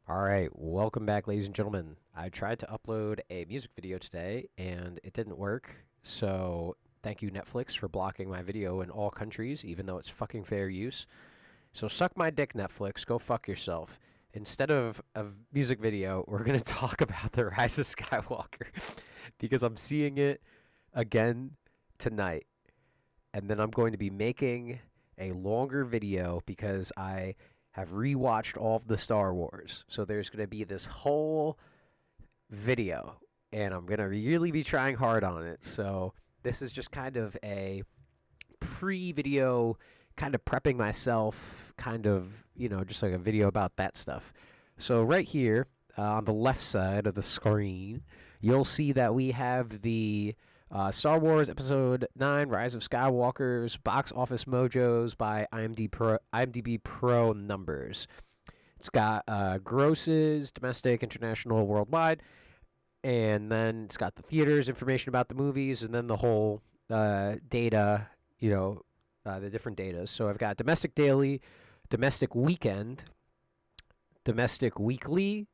All right, welcome back, ladies and gentlemen. I tried to upload a music video today and it didn't work. So, thank you, Netflix, for blocking my video in all countries, even though it's fucking fair use. So, suck my dick, Netflix. Go fuck yourself. Instead of a music video, we're going to talk about The Rise of Skywalker because I'm seeing it again tonight. And then I'm going to be making a longer video because I have rewatched all of the Star Wars. So there's going to be this whole video, and I'm going to really be trying hard on it. So this is just kind of a pre-video, kind of prepping myself, kind of, just like a video about that stuff. So right here on the left side of the screen, you'll see that we have the Star Wars Episode 9, Rise of Skywalker's box office mojos by IMDb Pro numbers. It's got grosses, domestic, international, worldwide, and then it's got the theaters information about the movies, and then the whole data, the different data. So I've got domestic daily, domestic weekend, domestic weekly,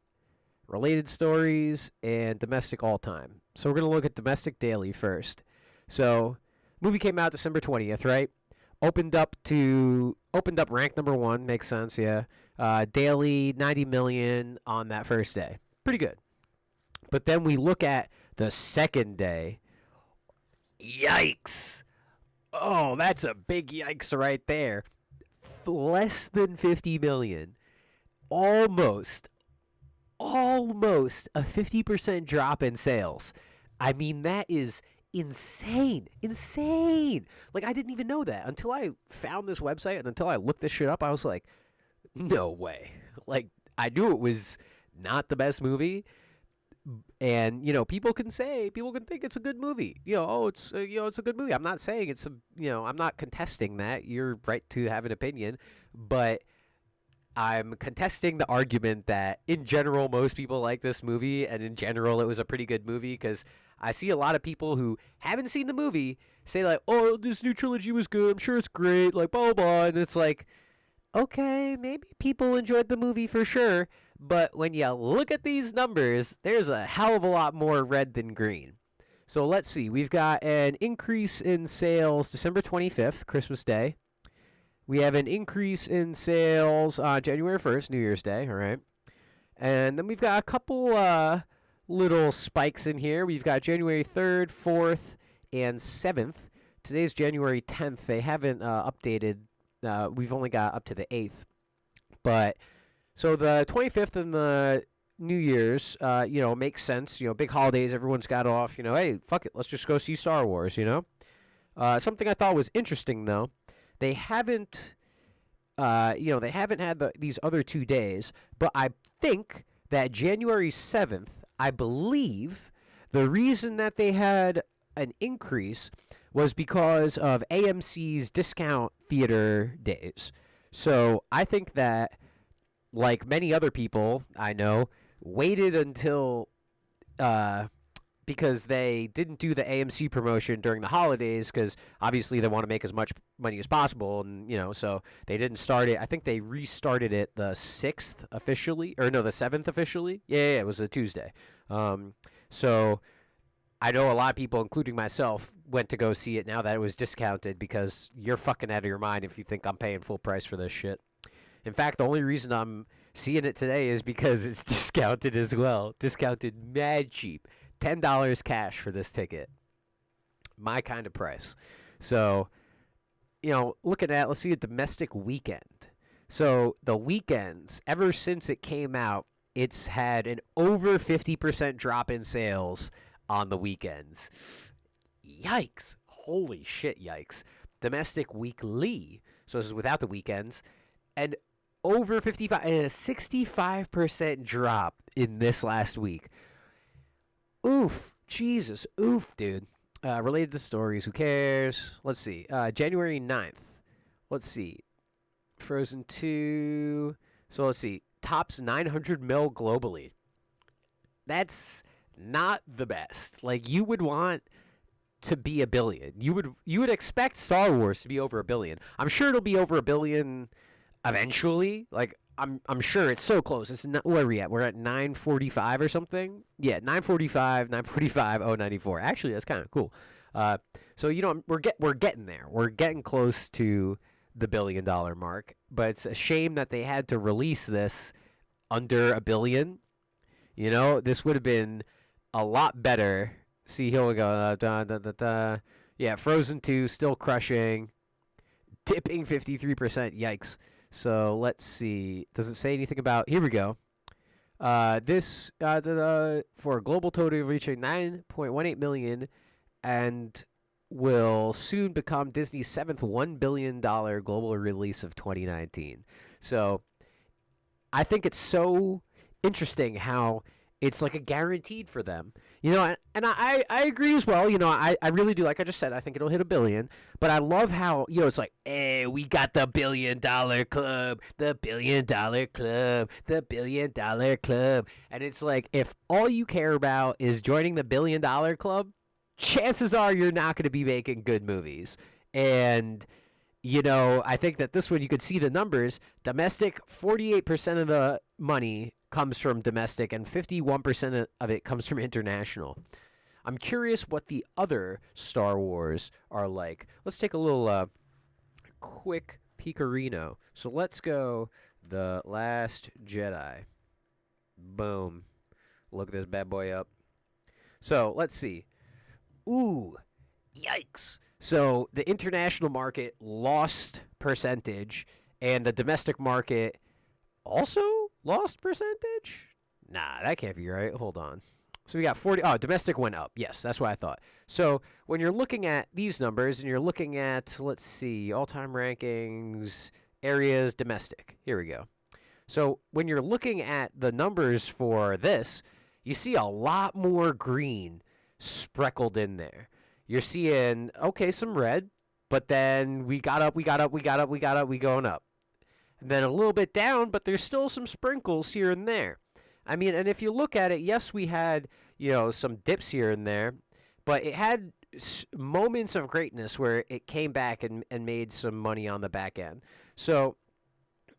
related stories, and domestic all-time. So we're going to look at domestic daily first. So movie came out December 20th, right? Opened up rank number 1, makes sense, yeah. Daily 90 million on that first day. Pretty good. But then we look at the second day. Yikes. Oh, that's a big yikes right there. Less than 50 million. Almost a 50% drop in sales. I mean, that is insane. Like, I didn't even know that until I found this website, and until I looked this shit up, I was like, no way. Like, I knew it was not the best movie, and people can think it's a good movie. It's a good movie. I'm not saying I'm not contesting that. You're right to have an opinion, but I'm contesting the argument that, in general, most people like this movie, and in general, it was a pretty good movie, because I see a lot of people who haven't seen the movie say, like, oh, this new trilogy was good, I'm sure it's great, like, blah, blah, blah, and it's like, okay, maybe people enjoyed the movie for sure, but when you look at these numbers, there's a hell of a lot more red than green. So let's see, we've got an increase in sales December 25th, Christmas Day. We have an increase in sales on January 1st, New Year's Day, all right? And then we've got a couple little spikes in here. We've got January 3rd, 4th, and 7th. Today's January 10th. They haven't updated. We've only got up to the 8th. But, so the 25th and the New Year's, makes sense. Big holidays, everyone's got off. Hey, fuck it, let's just go see Star Wars, Something I thought was interesting, though. They haven't, had these other 2 days, but I think that January 7th, I believe, the reason that they had an increase was because of AMC's discount theater days. So I think that, like many other people I know, waited until because they didn't do the AMC promotion during the holidays, because obviously they want to make as much money as possible, and so they didn't start it. I think they restarted it the 6th officially, or no, the 7th officially. Yeah, it was a Tuesday. So I know a lot of people, including myself, went to go see it now that it was discounted, because you're fucking out of your mind if you think I'm paying full price for this shit. In fact, the only reason I'm seeing it today is because it's discounted as well. Discounted mad cheap. $10 cash for this ticket. My kind of price. So, looking at, let's see, a domestic weekend. So, the weekends, ever since it came out, it's had an over 50% drop in sales on the weekends. Yikes. Holy shit, yikes. Domestic weekly, so this is without the weekends, and over 55 and a 65% drop in this last week. Oof, Jesus, oof, dude. Related to stories, who cares? Let's see. January 9th. Let's see. Frozen 2. So let's see. Tops 900 mil globally. That's not the best. Like, you would want to be a billion. You would expect Star Wars to be over a billion. I'm sure it'll be over a billion eventually. Like, I'm sure it's so close. It's not, where are we at? We're at 945 or something. Yeah, 945, 094. Actually, that's kind of cool. So we're getting there. We're getting close to the $1 billion mark. But it's a shame that they had to release this under $1 billion. This would have been a lot better. See, here we go. Yeah, Frozen 2 still crushing, tipping 53%. Yikes. So let's see. Does it say anything about? Here we go. This for a global total reaching 9.18 million, and will soon become Disney's 7th $1 billion global release of 2019. So I think it's so interesting how it's like a guaranteed for them. And I agree as well. I really do. Like I just said, I think it'll hit $1 billion. But I love how, it's like, hey, we got the $1 billion club, the $1 billion club, the $1 billion club. And it's like, if all you care about is joining the $1 billion club, chances are you're not going to be making good movies. And, I think that this one, you could see the numbers. Domestic, 48% of the money comes from domestic, and 51% of it comes from international. I'm curious what the other Star Wars are like. Let's take a little quick peekarino. So let's go The Last Jedi. Boom. Look this bad boy up. So let's see. Ooh, yikes. So the international market lost percentage, and the domestic market also lost percentage? Nah, that can't be right. Hold on. So we got 40. Oh, domestic went up. Yes, that's what I thought. So when you're looking at these numbers and you're looking at, let's see, all-time rankings, areas, domestic. Here we go. So when you're looking at the numbers for this, you see a lot more green speckled in there. You're seeing, okay, some red, but then we going up. And then a little bit down, but there's still some sprinkles here and there. I mean, and if you look at it, yes, we had, some dips here and there, but it had moments of greatness where it came back and made some money on the back end. So,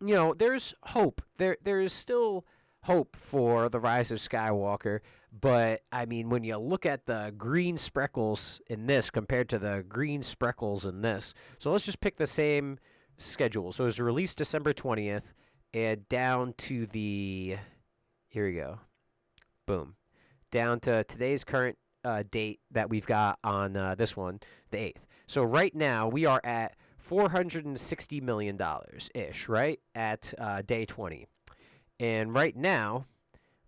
there's hope. There is still hope for The Rise of Skywalker, but, I mean, when you look at the green speckles in this compared to the green speckles in this, so let's just pick the same schedule. So it was released December 20th, and down to the, here we go, boom, down to today's current date that we've got on this one, the 8th. So right now we are at $460 million ish, right, at day 20. And right now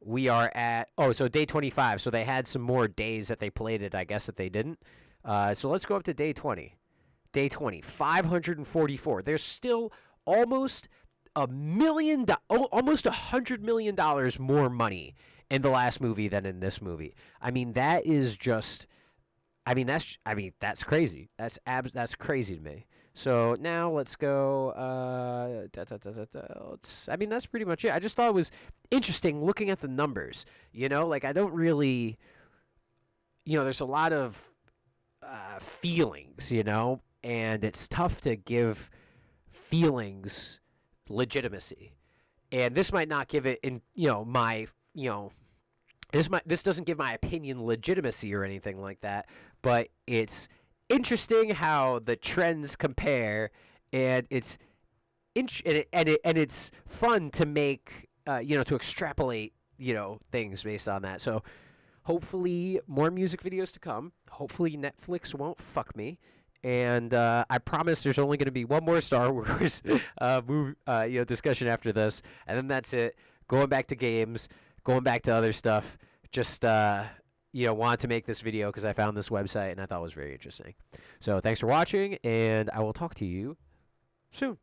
we are at, so day 25. So they had some more days that they played it, I guess, that they didn't. So let's go up to day 20. Day 20, 544. There's still almost almost $100 million more money in the last movie than in this movie. I mean, that is just, that's crazy. That's crazy to me. So now let's go. That's pretty much it. I just thought it was interesting looking at the numbers. I don't really, there's a lot of feelings, and it's tough to give feelings legitimacy. And this might not give it this doesn't give my opinion legitimacy or anything like that, but it's interesting how the trends compare, and it's it's fun to make to extrapolate things based on that. So hopefully more music videos to come. Hopefully Netflix won't fuck me. And I promise there's only going to be one more Star Wars discussion after this, and then that's it. Going back to games, going back to other stuff. Just wanted to make this video because I found this website and I thought it was very interesting. So thanks for watching, and I will talk to you soon.